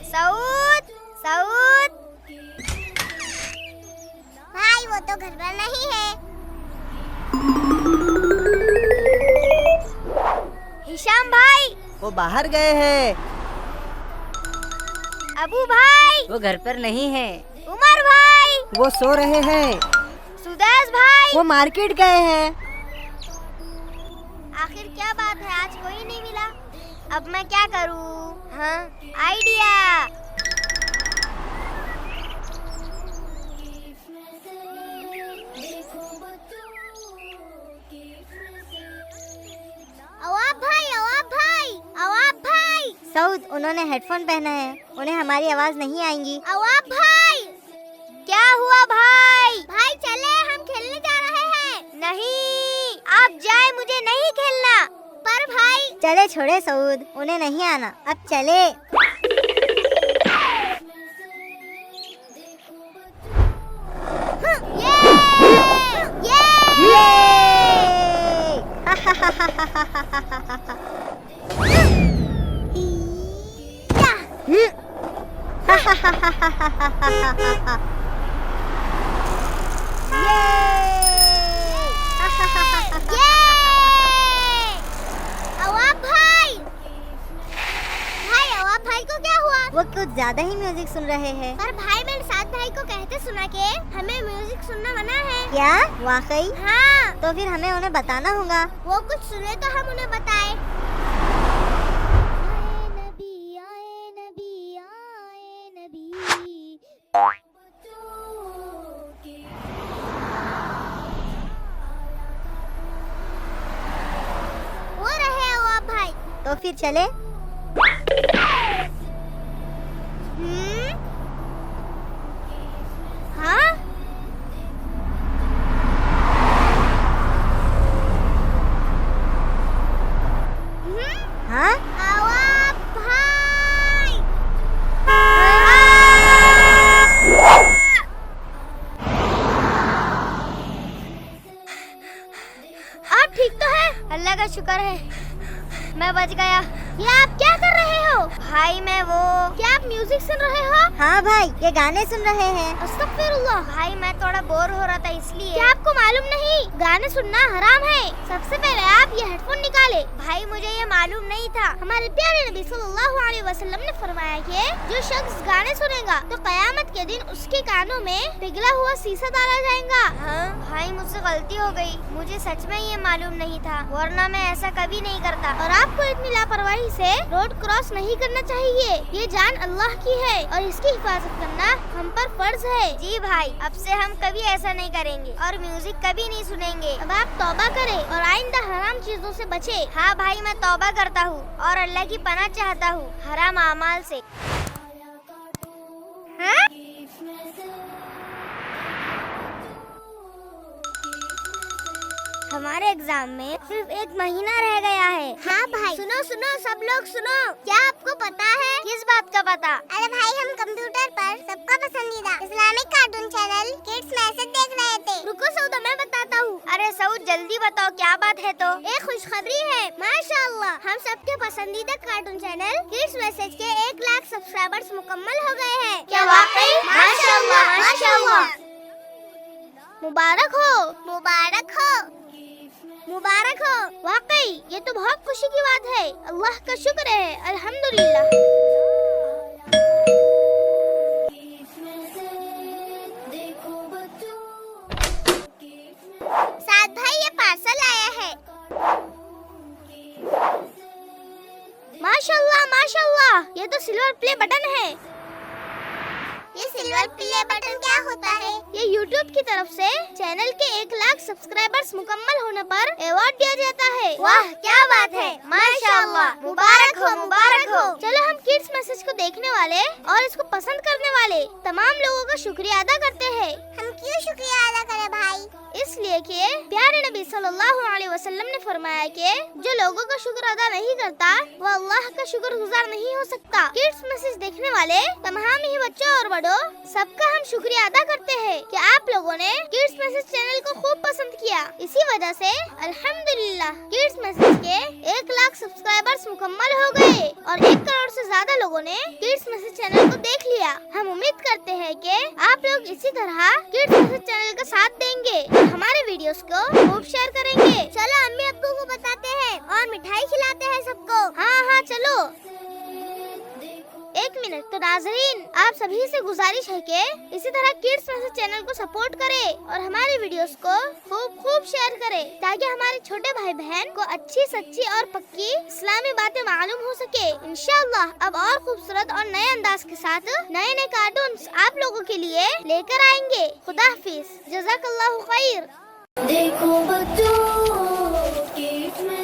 सऊद, सऊद। भाई वो तो घर पर नहीं है। हिशाम भाई, वो बाहर गए हैं। अबू भाई, वो घर पर नहीं है। उमर भाई, वो सो रहे हैं। सुदेश भाई, वो मार्केट गए हैं। आखिर क्या बात है, आज कोई नहीं मिला। अब मैं क्या करूं? हाँ, आइडिया। अवाब भाई, अवाब भाई, अवाब भाई। सऊद, उन्होंने हेडफोन पहना है, उन्हें हमारी आवाज नहीं आएंगी। अवाब भाई, क्या हुआ भाई? भाई चले, हम खेलने जा रहे हैं। नहीं, आप जाए, मुझे नहीं खेलना। पर भाई। चले छोड़े सऊद, उन्हें नहीं आना, अब चले। वो कुछ ज्यादा ही म्यूजिक सुन रहे हैं। पर भाई, मैंने साथ भाई को कहते सुना के हमें म्यूजिक सुनना मना है। क्या वाकई? हाँ। तो फिर हमें उन्हें बताना होगा। वो कुछ सुने तो हम उन्हें बताए। वो रहे अवाब भाई। तो फिर चले। हाँ? हाँ? अवाब भाई। आप ठीक तो है? अल्लाह का शुक्र है, मैं बच गया। ये आप क्या कर रहे हो? भाई मैं वो। क्या आप म्यूजिक सुन रहे हो? हाँ भाई, ये गाने सुन रहे हैं। अस्तगफिरुल्लाह। भाई मैं थोड़ा बोर हो रहा था इसलिए। क्या आपको मालूम नहीं, गाने सुनना हराम है। सबसे पहले आप ये हेडफोन निकाले। भाई मुझे ये मालूम नहीं था। हमारे प्यारे नबी सल्लल्लाहु अलैहि वसल्लम ने फरमाया कि जो शख्स गाने सुनेगा तो कयामत के दिन उसके कानों में पिघला हुआ शीशा डाला जाएगा। हाँ भाई, मुझसे गलती हो गई, मुझे सच में ये मालूम नहीं था, वरना मैं ऐसा कभी नहीं करता। और आपको इतनी लापरवाही से रोड क्रॉस नहीं करना चाहिए। ये जान अल्लाह की है और इसकी हिफाजत करना हम पर फर्ज है। जी भाई, अब से हम कभी ऐसा नहीं करेंगे और म्यूजिक कभी नहीं सुनेंगे। अब आप तौबा करें और आइंदा हराम चीजों से बचे। हाँ भाई, मैं तौबा करता हूँ और अल्लाह की पनाह चाहता हूँ हराम अमाल से। हाँ? हमारे एग्जाम में सिर्फ 1 महीना रह गया है। हाँ भाई। सुनो सुनो सब लोग सुनो। क्या आपको पता है? किस बात का पता? अरे भाई, हम कंप्यूटर पर सबका पसंदीदा Islamic cartoon channel kids message देख रहे थे। रुको सऊद, मैं बताता हूँ। अरे सऊद, जल्दी बताओ क्या बात है। तो एक खुशखबरी है, माशाअल्लाह, हम सबके पसंदीदा कार्टून चैनल किड्स मैसेज के 1 लाख सब्सक्राइबर्स मुकम्मल हो गए हैं। क्या वाकई? माशाअल्लाह, माशाअल्लाह। मुबारक हो, मुबारक हो, मुबारक हो। वाकई ये तो बहुत खुशी की बात है। अल्लाह का शुक्र है, अल्हम्दुलिल्लाह। साथ भाई, ये पार्सल आया है। माशाअल्लाह, माशाअल्लाह, ये तो सिल्वर प्ले बटन है। ये सिल्वर प्ले बटन क्या होता है? ये YouTube की तरफ से चैनल के 1 लाख सब्सक्राइबर्स मुकम्मल होने पर अवार्ड दिया जाता है। वाह, क्या बात है, माशाअल्लाह, मुबारक हो, मुबारक हो। चलो हम किड्स मैसेज को देखने वाले और इसको पसंद करने वाले तमाम लोगों का शुक्रिया अदा करते हैं। हम क्यों शुक्रिया अदा करें भाई? इसलिए कि प्यारे नबी सल्लल्लाहु अलैहि वसल्लम ने फरमाया कि जो लोगों का शुक्र अदा नहीं करता वो अल्लाह का शुक्रगुजार नहीं हो सकता। किड्स मैसेज देखने वाले तमाम ही बच्चों और बड़ों सबका हम शुक्रिया अदा करते हैं कि आप लोगों ने किड्स मैसेज चैनल को खूब पसंद किया। इसी वजह से अल्हम्दुलिल्लाह किड्स मैसेज के 1 लाख सब्सक्राइबर्स मुकम्मल हो गए और 1 करोड़ से ज्यादा लोगों ने किड्स मैसेज चैनल को देख लिया। हम उम्मीद करते हैं कि आप लोग इसी तरह किड्स मैसेज चैनल का साथ देंगे और हमारे वीडियोस को खूब शेयर करेंगे। चलो अम्मी अब्बू को बताते हैं और मिठाई खिलाते हैं सबको। हाँ चलो। 1 मिनट। तो नाज़रीन आप सभी से गुजारिश है कि इसी तरह किड्स मैसेज चैनल को सपोर्ट करें और हमारे वीडियोस को खूब शेयर करें ताकि हमारे छोटे भाई बहन को अच्छी सच्ची और पक्की इस्लामी बातें मालूम हो सके। इंशाअल्लाह अब और खूबसूरत और नए अंदाज के साथ नए कार्टून्स आप लोगों के लिए लेकर आएंगे। खुदा हाफिज। जज़ाकल्लाहु खैर। देखो बच्चों, किड्स में